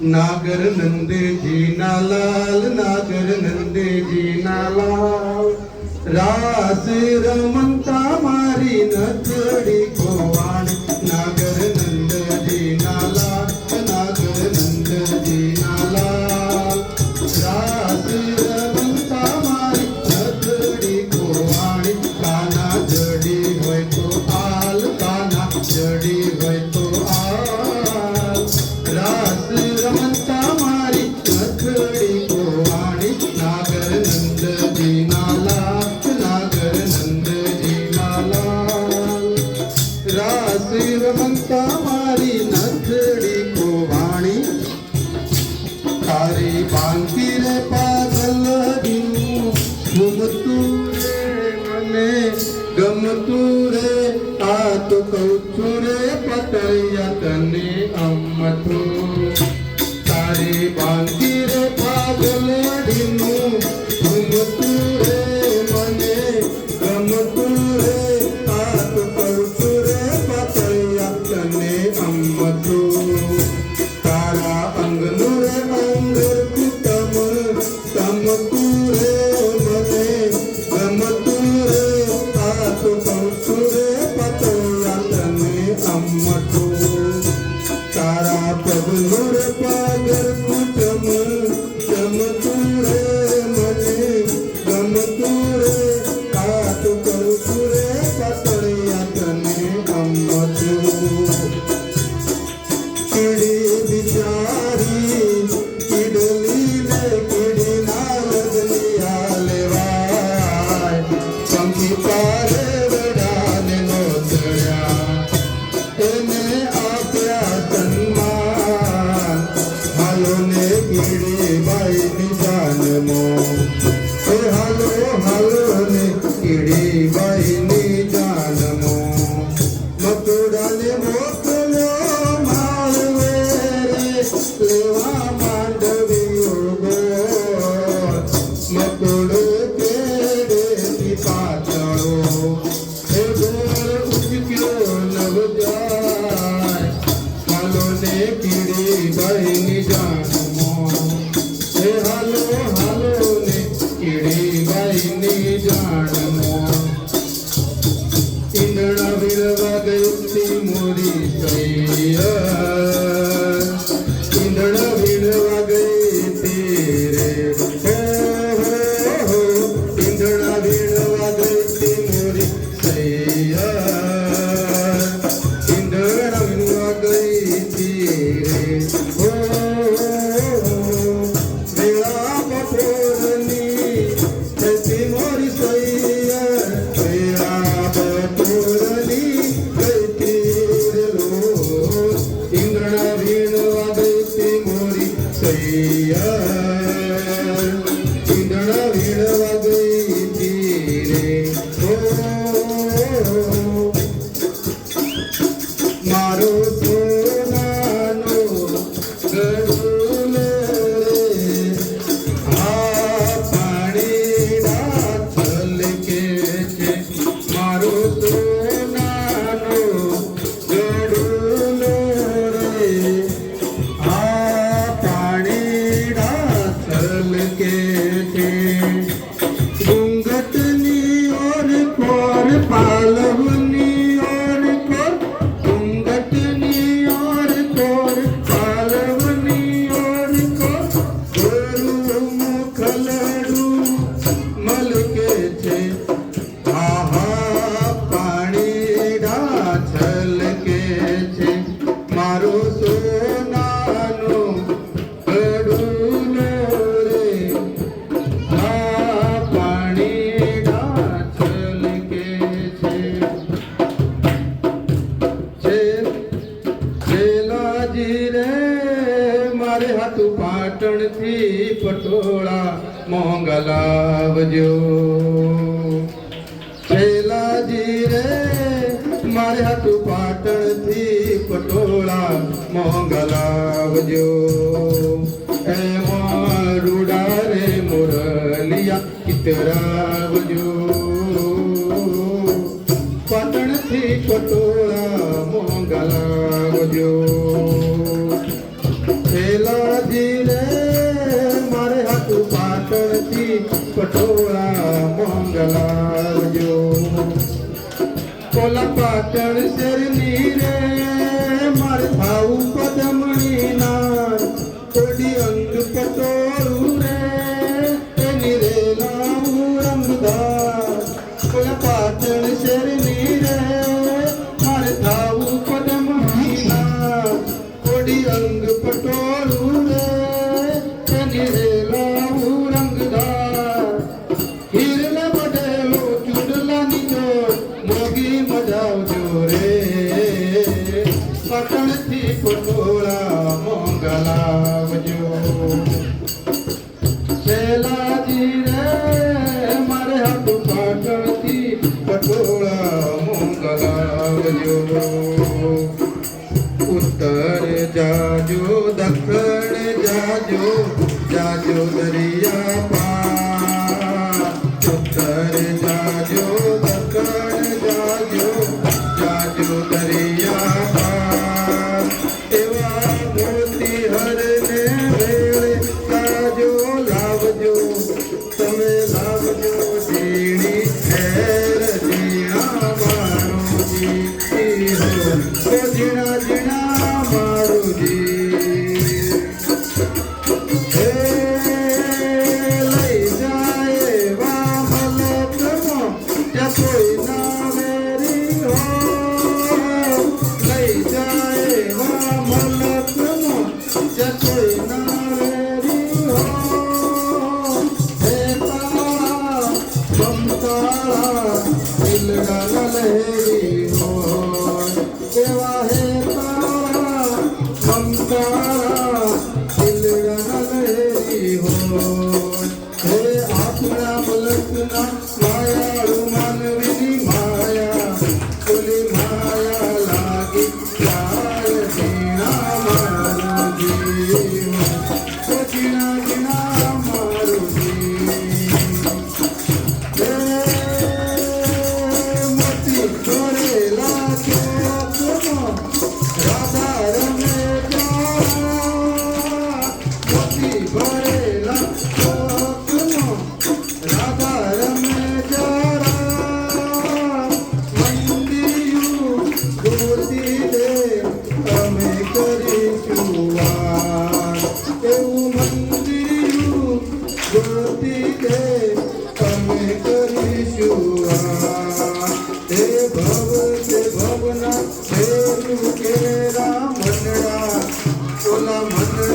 नागर नंदे जी नालाल, नागर नंदे जी नालाल, रास रमंता मारी नथड़ी गोवाणी। नागर नंद जी नालाल, नागर नंद जी नालाल, रास रमंता मारी नथड़ी गोवाणी। काना जड़ी होय तो आल, काना जड़ी होय तो आल, रास रमंता मारी नथड़ी गोवाणी। नागर नंद जी नालाल, नागर नंद जी नालाल, रास रमंता मारी नथड़ी गोवाणी। तारी बांकी रे पागल दिनु, घूमतू रे मने गमतू रे, आ तो कहूं रे पटैया तने अम्मतू। तारी बांकी रे पागल दिनु, घूमतू रे मने गमतू रे, आ तो कहूं रे पटैया तने अम्मतू। तारा अंगनु रे अंगर कुटम, तमतू रे मने गमतू रे, आ तो कहूं रे पटैया तने अम्मतू। तारा पगलू रे पागर कुटम, तमतू रे मने गमतू रे, आ तो कहूं रे पटैया तने अम्मतू। किड़ी बिचारी किडली ने किड़ी नालगनी आलेवाय, पंखी पारे वडाने नोतड्या, एने आप्या सन्मान। हालो ने किड़ी बाई निजानमो, ए हालो हालो ने किड़ी बाई निजानमो। मकुडाने मोकलो माळवे रे, लेवा मांडवीयो गोळ। मकुड केडेची पातळो, हे गोळ उचक्यो नवजाय। हालो ने किडी बाई निजानमो, हे हालो हालो ने किडी बाई निजानमो। इंदणा विरवा गई मोरी सैया, इंदणा विरवा गई तेरे हो, इंदणा विरवा गई मोरी सैया, इंदणा विरवा गई तेरे हो। वेळा बपोरनी ऐसी मोरी सैया, वेळा बपोरनी गई तेरे लो। इंद्रणा वीणवा गई मोरी सैया, इंद्रणा वीणवा गई तेरे हो। मारो सोनानो गडूल रे, आ पाणी डाचल के छे। मारो सोनानो गडूल रे, आ पाणी डाचल के छे। घूंघटनी और कोर पालवनी और कोर, घूंघटनी और कोर पालवनी और कोर, गोरू मुखलडू मलके छे। आहा पाणी डाचल के छे, मारो सोनानो गडूल रे, आ पाणी डाचल के छे। छेलाजी रे मारे हाथू पाटण थी पटोळा मोंघा लावजो। छेलाजी रे मारे हाथू पाटण थी पटोळा मोंघा लावजो। एवा रूडा रे मुरलिया कितरावजो, पाटण थी पटोळा मोंघा लावजो। જોડી અંગ પટોળું રે એની રેલાવું રંગદાર હીરને બડેલો ચૂડલાની જોડ મોગી મજાવજો રે પાટણથી પટોળા મોંઘા લાવજો શેલાજી રે મારે હાટુ પાટણથી પટોળા મોંઘા લાવજો ઉત્તર જાજો દક્ષિણ જાજો જાજો દરિયા પાર ઉત્તર જાજો દક્ષિણ જાજો જાજો દરિયા પાર એવા મોતી હરને વેળે તાજો લાવજો તમે લાવજો ઝીણી ખેર ઝીણા મારુજી હો ઝીણા ઝીણા મારુજી હે લઈ જાય એવા મલકમાં જ્યાં કોઈ ના વેરી હો લઈ જાય એવા મલકમાં જ્યાં કોઈ ના વેરી હો હે તારા મમતાળા દિલડા લહેરી હોય એવા હે તારા મમતાળા દિલડા લહેરી હોય હે આપણા મલકના માયાળુ માનવીની માયા ઓલી માયા લાગી લાય ઝીણા મારુજી ઝીણા ઝીણા મારુજી મોતી દોરેલા ચોકમાં રાધા રમે જા મોતી ભરેલા ચોકમાં રાધા રમે જા મંદિયું ગોતી દે અમે કરીશું વાર એવું મંદિયું ગોતી દે અમે કરીશું વાર હે ભવના હે કેરા મનડા ઓલા મનડા